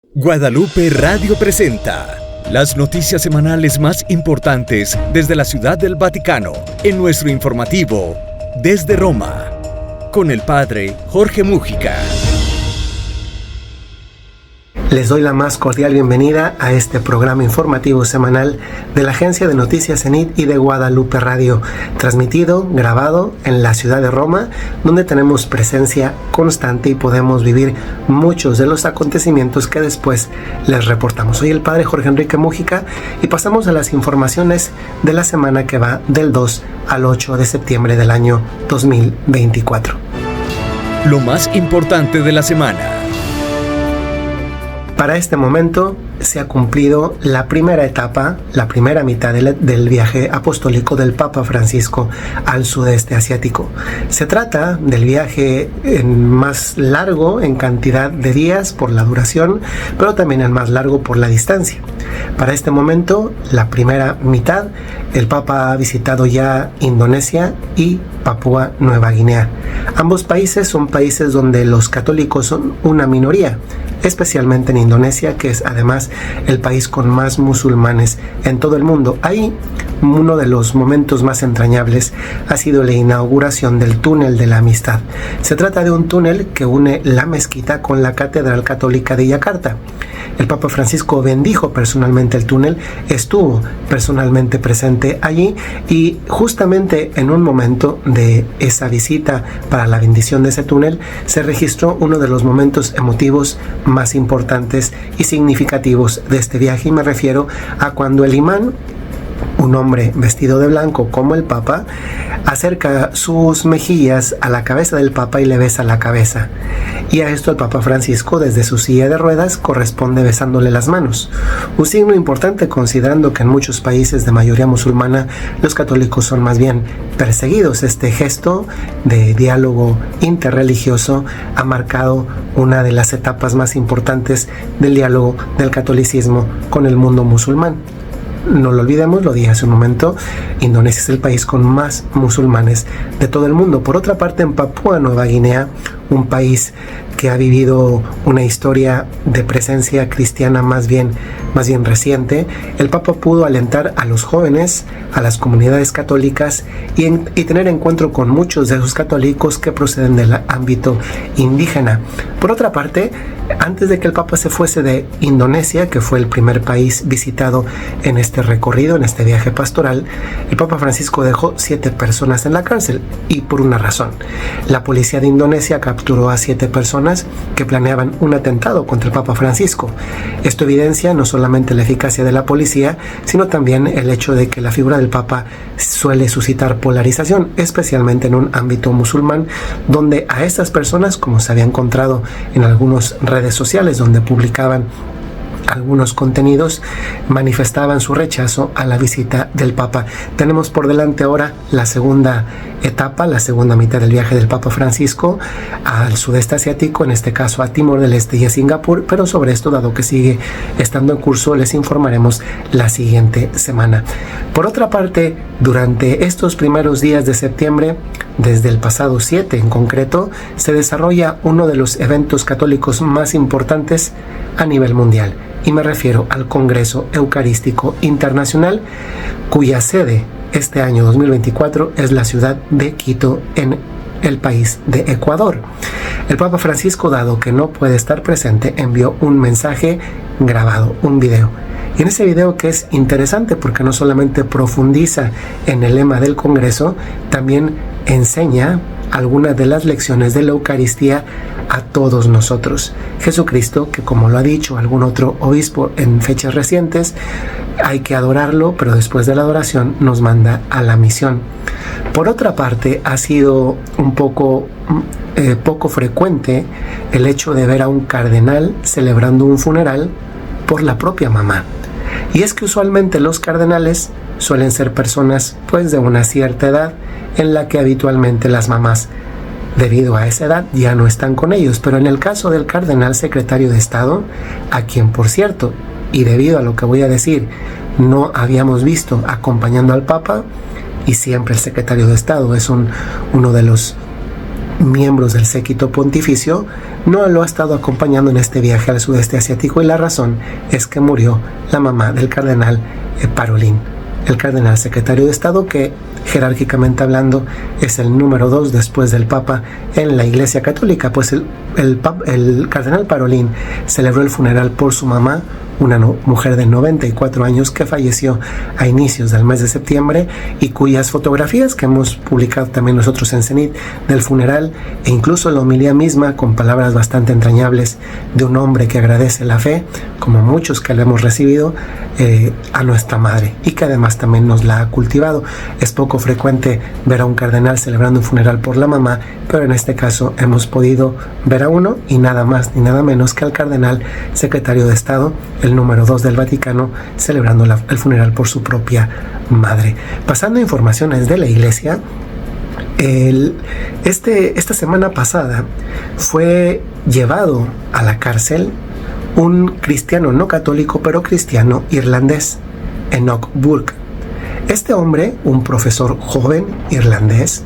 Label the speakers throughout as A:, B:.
A: Guadalupe Radio presenta las noticias semanales más importantes desde la Ciudad del Vaticano en nuestro informativo Desde Roma, con el Padre Jorge Múgica.
B: Les doy la más cordial bienvenida a este programa informativo semanal de la Agencia de Noticias Cenit y de Guadalupe Radio, transmitido, grabado en la ciudad de Roma, donde tenemos presencia constante y podemos vivir muchos de los acontecimientos que después les reportamos. Soy el Padre Jorge Enrique Múgica y pasamos a las informaciones de la semana que va del 2 al 8 de septiembre del año 2024.
A: Lo más importante de la semana.
B: Para este momento se ha cumplido la primera etapa, la primera mitad del viaje apostólico del Papa Francisco al sudeste asiático. Se trata del viaje más largo en cantidad de días por la duración, pero también el más largo por la distancia. Para este momento, la primera mitad, el Papa ha visitado ya Indonesia y Papúa Nueva Guinea. Ambos países son países donde los católicos son una minoría, especialmente en Indonesia, que es además el país con más musulmanes en todo el mundo. Ahí, uno de los momentos más entrañables ha sido la inauguración del túnel de la amistad. Se trata de un túnel que une la mezquita con la Catedral Católica de Yakarta. El Papa Francisco bendijo personalmente el túnel, estuvo personalmente presente allí y justamente en un momento de esa visita para la bendición de ese túnel se registró uno de los momentos emotivos más importantes y significativos de este viaje, y me refiero a cuando el imán, un hombre vestido de blanco como el Papa, acerca sus mejillas a la cabeza del Papa y le besa la cabeza. Y a esto el Papa Francisco, desde su silla de ruedas, corresponde besándole las manos. Un signo importante considerando que en muchos países de mayoría musulmana los católicos son más bien perseguidos. Este gesto de diálogo interreligioso ha marcado una de las etapas más importantes del diálogo del catolicismo con el mundo musulmán. No lo olvidemos, lo dije hace un momento, Indonesia es el país con más musulmanes de todo el mundo. Por otra parte, en Papúa Nueva Guinea, un país que ha vivido una historia de presencia cristiana más bien reciente, el Papa pudo alentar a los jóvenes, a las comunidades católicas y tener encuentro con muchos de esos católicos que proceden del ámbito indígena. Por otra parte, antes de que el Papa se fuese de Indonesia, que fue el primer país visitado en este recorrido, en este viaje pastoral, el Papa Francisco dejó 7 personas en la cárcel, y por una razón. La policía de Indonesia capturó a 7 personas que planeaban un atentado contra el Papa Francisco. Esto evidencia no solamente la eficacia de la policía, sino también el hecho de que la figura del Papa suele suscitar polarización, especialmente en un ámbito musulmán, donde a estas personas, como se había encontrado en algunas redes sociales donde publicaban algunos contenidos, manifestaban su rechazo a la visita del Papa. Tenemos por delante ahora la segunda etapa, la segunda mitad del viaje del Papa Francisco al sudeste asiático, en este caso a Timor del Este y a Singapur, pero sobre esto, dado que sigue estando en curso, les informaremos la siguiente semana. Por otra parte, durante estos primeros días de septiembre, desde el pasado 7 en concreto, se desarrolla uno de los eventos católicos más importantes a nivel mundial, y me refiero al Congreso Eucarístico Internacional, cuya sede este año 2024 es la ciudad de Quito, en el país de Ecuador. El Papa Francisco, dado que no puede estar presente, envió un mensaje grabado, un video. Y en ese video, que es interesante porque no solamente profundiza en el lema del Congreso, también enseña algunas de las lecciones de la Eucaristía a todos nosotros. Jesucristo, que como lo ha dicho algún otro obispo en fechas recientes, hay que adorarlo, pero después de la adoración nos manda a la misión. Por otra parte, ha sido un poco frecuente el hecho de ver a un cardenal celebrando un funeral por la propia mamá. Y es que usualmente los cardenales suelen ser personas pues de una cierta edad, en la que habitualmente las mamás, debido a esa edad, ya no están con ellos. Pero en el caso del cardenal secretario de Estado, a quien por cierto, y debido a lo que voy a decir, no habíamos visto acompañando al Papa, y siempre el secretario de Estado es uno de los miembros del séquito pontificio, no lo ha estado acompañando en este viaje al sudeste asiático, y la razón es que murió la mamá del cardenal Parolin, el cardenal secretario de Estado, que jerárquicamente hablando es el número 2 después del Papa en la Iglesia Católica. Pues el cardenal Parolin celebró el funeral por su mamá, una mujer de 94 años que falleció a inicios del mes de septiembre, y cuyas fotografías que hemos publicado también nosotros en Cenit del funeral, e incluso la homilía misma, con palabras bastante entrañables de un hombre que agradece la fe, como muchos que le hemos recibido, a nuestra madre, y que además también nos la ha cultivado. Es poco frecuente ver a un cardenal celebrando un funeral por la mamá, pero en este caso hemos podido ver a uno, y nada más ni nada menos que al cardenal secretario de Estado, el número 2 del Vaticano, celebrando el funeral por su propia madre. Pasando a informaciones de la Iglesia, esta semana pasada fue llevado a la cárcel un cristiano no católico, pero cristiano irlandés, Enoch Burke. Este hombre, un profesor joven irlandés,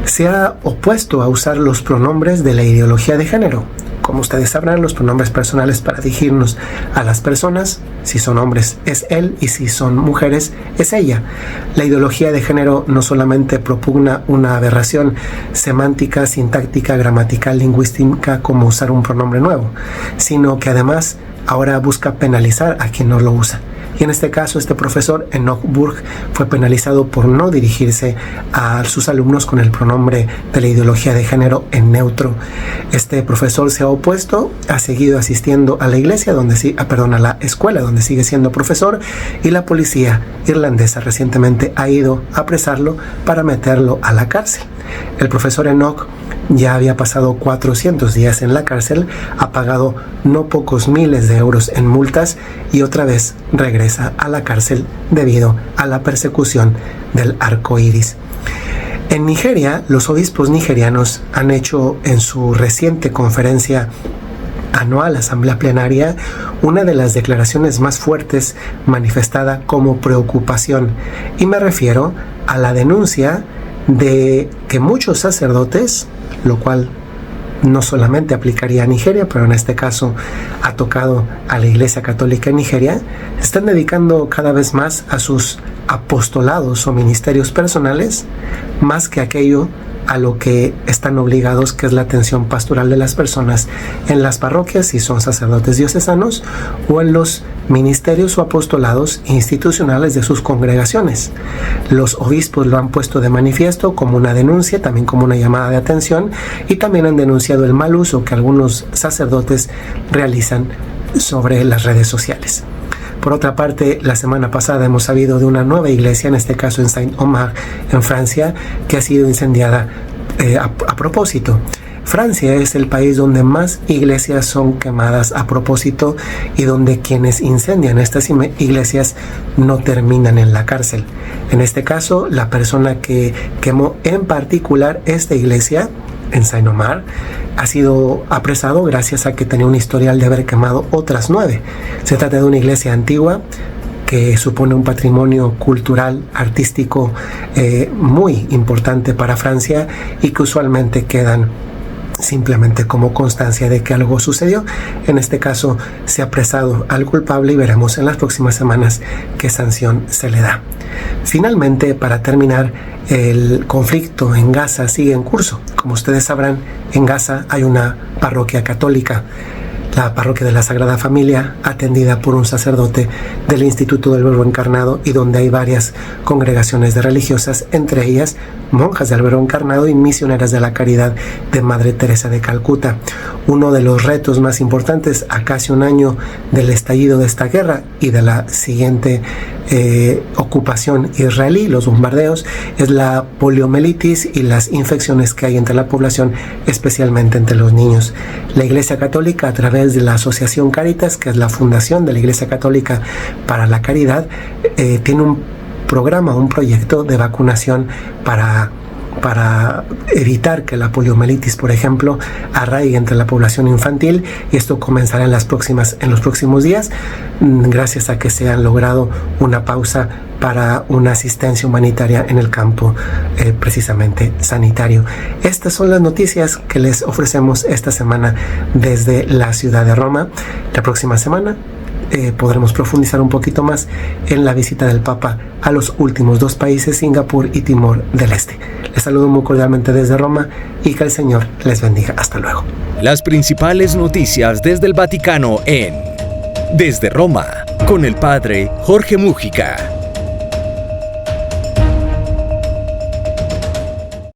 B: se ha opuesto a usar los pronombres de la ideología de género. Como ustedes sabrán, los pronombres personales para dirigirnos a las personas, si son hombres es él y si son mujeres es ella. La ideología de género no solamente propugna una aberración semántica, sintáctica, gramatical, lingüística, como usar un pronombre nuevo, sino que además ahora busca penalizar a quien no lo usa. Y en este caso, este profesor, Enoch Burke, fue penalizado por no dirigirse a sus alumnos con el pronombre de la ideología de género en neutro. Este profesor se ha opuesto, ha seguido asistiendo a la iglesia, a la escuela donde sigue siendo profesor, y la policía irlandesa recientemente ha ido a apresarlo para meterlo a la cárcel. El profesor Enoch ya había pasado 400 días en la cárcel, ha pagado no pocos miles de euros en multas, y otra vez regresa a la cárcel debido a la persecución del arco iris. En Nigeria, los obispos nigerianos han hecho en su reciente conferencia anual, asamblea plenaria, una de las declaraciones más fuertes manifestada como preocupación, y me refiero a la denuncia de que muchos sacerdotes, lo cual no solamente aplicaría a Nigeria, pero en este caso ha tocado a la Iglesia Católica en Nigeria, se están dedicando cada vez más a sus apostolados o ministerios personales, más que aquello a lo que están obligados, que es la atención pastoral de las personas en las parroquias, si son sacerdotes diocesanos, o en los ministerios o apostolados institucionales de sus congregaciones. Los obispos lo han puesto de manifiesto como una denuncia, también como una llamada de atención, y también han denunciado el mal uso que algunos sacerdotes realizan sobre las redes sociales. Por otra parte, la semana pasada hemos sabido de una nueva iglesia, en este caso en Saint-Omer, en Francia, que ha sido incendiada a propósito. Francia es el país donde más iglesias son quemadas a propósito, y donde quienes incendian estas iglesias no terminan en la cárcel. En este caso, la persona que quemó en particular esta iglesia en Saint-Omer ha sido apresado gracias a que tenía un historial de haber quemado otras 9. Se trata de una iglesia antigua que supone un patrimonio cultural, artístico muy importante para Francia, y que usualmente quedan simplemente como constancia de que algo sucedió. En este caso se ha apresado al culpable, y veremos en las próximas semanas qué sanción se le da. Finalmente, para terminar, el conflicto en Gaza sigue en curso. Como ustedes sabrán, en Gaza hay una parroquia católica, la parroquia de la Sagrada Familia, atendida por un sacerdote del Instituto del Verbo Encarnado, y donde hay varias congregaciones de religiosas, entre ellas monjas del Verbo Encarnado y misioneras de la caridad de Madre Teresa de Calcuta. Uno de los retos más importantes a casi un año del estallido de esta guerra y de la siguiente ocupación israelí, los bombardeos, es la poliomielitis y las infecciones que hay entre la población, especialmente entre los niños. La Iglesia Católica, a través de la Asociación Caritas, que es la fundación de la Iglesia Católica para la Caridad, tiene un programa, un proyecto de vacunación para para evitar que la poliomielitis, por ejemplo, arraigue entre la población infantil, y esto comenzará en los próximos días, gracias a que se han logrado una pausa para una asistencia humanitaria en el campo precisamente sanitario. Estas son las noticias que les ofrecemos esta semana desde la ciudad de Roma. La próxima semana podremos profundizar un poquito más en la visita del Papa a los últimos 2 países, Singapur y Timor del Este. Les saludo muy cordialmente desde Roma y que el Señor les bendiga. Hasta luego.
A: Las principales noticias desde el Vaticano en Desde Roma, con el Padre Jorge Múgica.